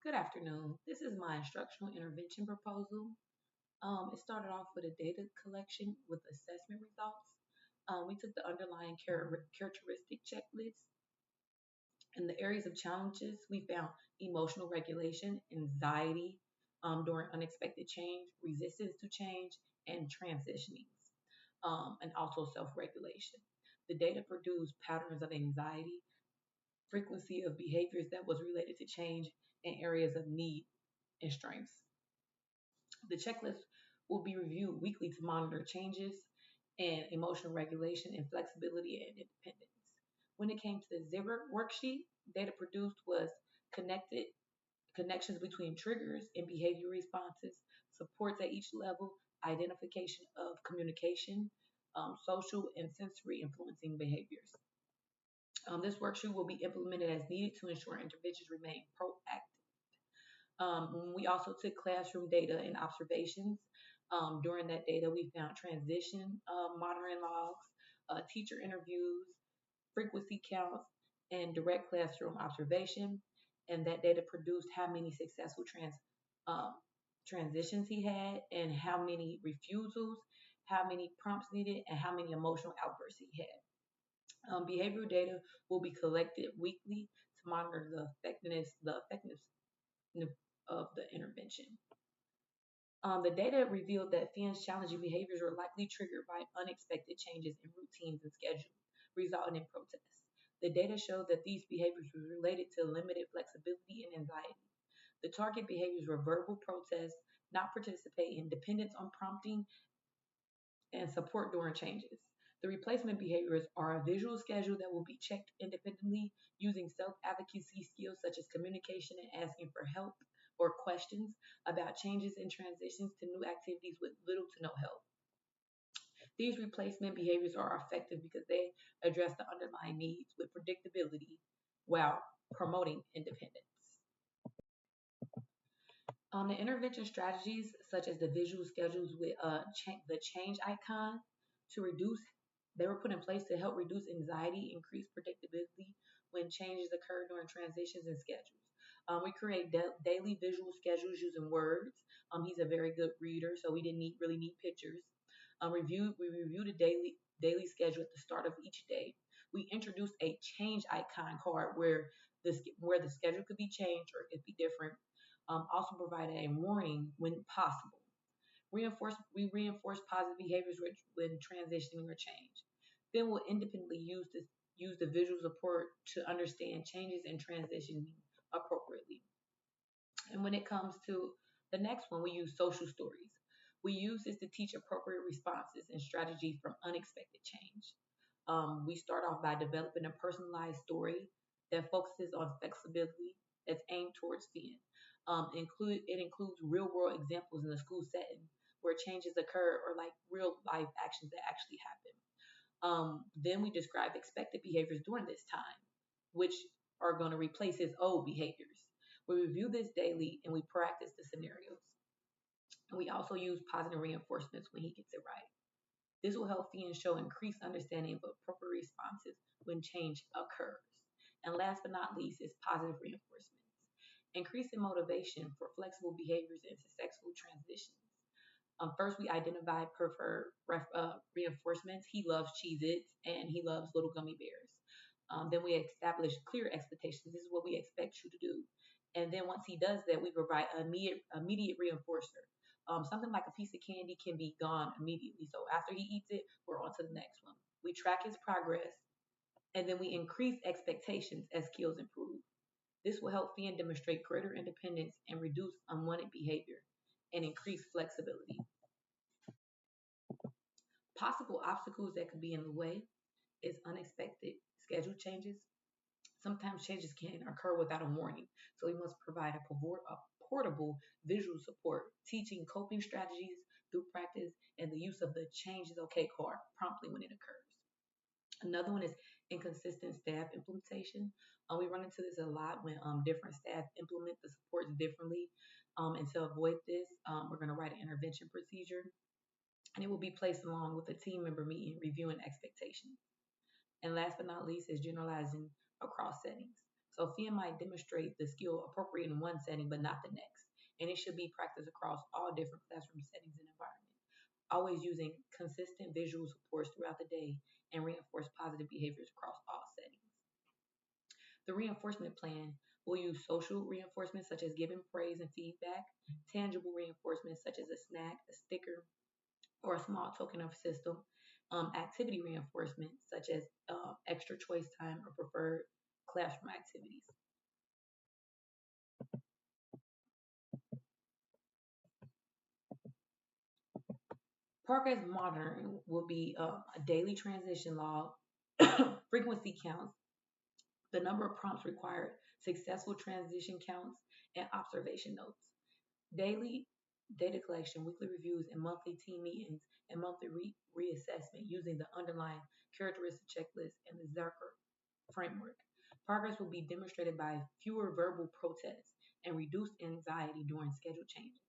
Good afternoon. This is my instructional intervention proposal. It started off with a data collection with assessment results. We took the underlying characteristic checklist. In the areas of challenges, we found emotional regulation, anxiety during unexpected change, resistance to change, and transitioning, and also self regulation. The data produced patterns of anxiety, frequency of behaviors that was related to change, and areas of need and strengths. The checklist will be reviewed weekly to monitor changes in emotional regulation and flexibility and independence. When it came to the zipper worksheet, data produced was connected connections between triggers and behavior responses, supports at each level, identification of communication, social and sensory influencing behaviors. This worksheet will be implemented as needed to ensure interventions remain proactive. We also took classroom data and observations. During that data, we found transition monitoring logs, teacher interviews, frequency counts, and direct classroom observation. And that data produced how many successful um, transitions he had, and how many refusals, how many prompts needed, and how many emotional outbursts he had. Behavioral data will be collected weekly to monitor the effectiveness of the intervention. The data revealed that Finn's challenging behaviors were likely triggered by unexpected changes in routines and schedules, resulting in protests. The data showed that these behaviors were related to limited flexibility and anxiety. The target behaviors were verbal protests, not participating, dependence on prompting, and support during changes. The replacement behaviors are a visual schedule that will be checked independently using self advocacy skills such as communication and asking for help or questions about changes and transitions to new activities with little to no help. These replacement behaviors are effective because they address the underlying needs with predictability while promoting independence. The intervention strategies, such as the visual schedules with the change icon to reduce, they were put in place to help reduce anxiety, increase predictability when changes occur during transitions and schedules. We create daily visual schedules using words. He's a very good reader, so we didn't really need pictures. We reviewed a daily schedule at the start of each day. We introduced a change icon card where the schedule could be changed or it could be different. Also provided a warning when possible. We reinforce positive behaviors when transitioning or change. Then we'll independently use the visual support to understand changes and transitioning appropriately. And when it comes to the next one, we use social stories. We use this to teach appropriate responses and strategy from unexpected change. We start off by developing a personalized story that focuses on flexibility that's aimed towards Finn. It includes real world examples in the school setting where changes occur or like real life actions that actually happen. Then we describe expected behaviors during this time, which are going to replace his old behaviors. We review this daily and we practice the scenarios. And we also use positive reinforcements when he gets it right. This will help Fee and show increased understanding of appropriate responses when change occurs. And last but not least is positive reinforcements. Increasing motivation for flexible behaviors and successful transitions. First, we identify preferred reinforcements. He loves Cheez Its and he loves little gummy bears. Then we establish clear expectations. This is what we expect you to do. And then once he does that, we provide an immediate reinforcer. Something like a piece of candy can be gone immediately. So after he eats it, we're on to the next one. We track his progress and then we increase expectations as skills improve. This will help Finn demonstrate greater independence and reduce unwanted behavior and increase flexibility. Possible obstacles that could be in the way is unexpected schedule changes. Sometimes changes can occur without a warning, so we must provide a portable visual support, teaching coping strategies through practice and the use of the change is okay card promptly when it occurs. Another one is inconsistent staff implementation. We run into this a lot when different staff implement the supports differently. And to avoid this, we're going to write an intervention procedure, and it will be placed along with a team member meeting reviewing expectations. And last but not least is generalizing across settings. So FIM might demonstrate the skill appropriate in one setting but not the next. And it should be practiced across all different classroom settings and environments. Always using consistent visual supports throughout the day and reinforce positive behaviors across all settings. The reinforcement plan will use social reinforcement such as giving praise and feedback, tangible reinforcement such as a snack, a sticker, or a small token of system, activity reinforcement such as extra choice time or preferred classroom activities. Progress monitoring will be a daily transition log, frequency counts, the number of prompts required, successful transition counts, and observation notes. Daily data collection, weekly reviews, and monthly team meetings and monthly reassessment using the underlying characteristic checklist and the Zerker framework. Progress will be demonstrated by fewer verbal protests and reduced anxiety during schedule changes.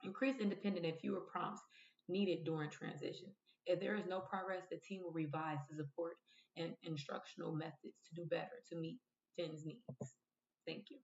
Increase independent and fewer prompts needed during transition. If there is no progress, the team will revise the support and instructional methods to do better to meet Finn's needs. Thank you.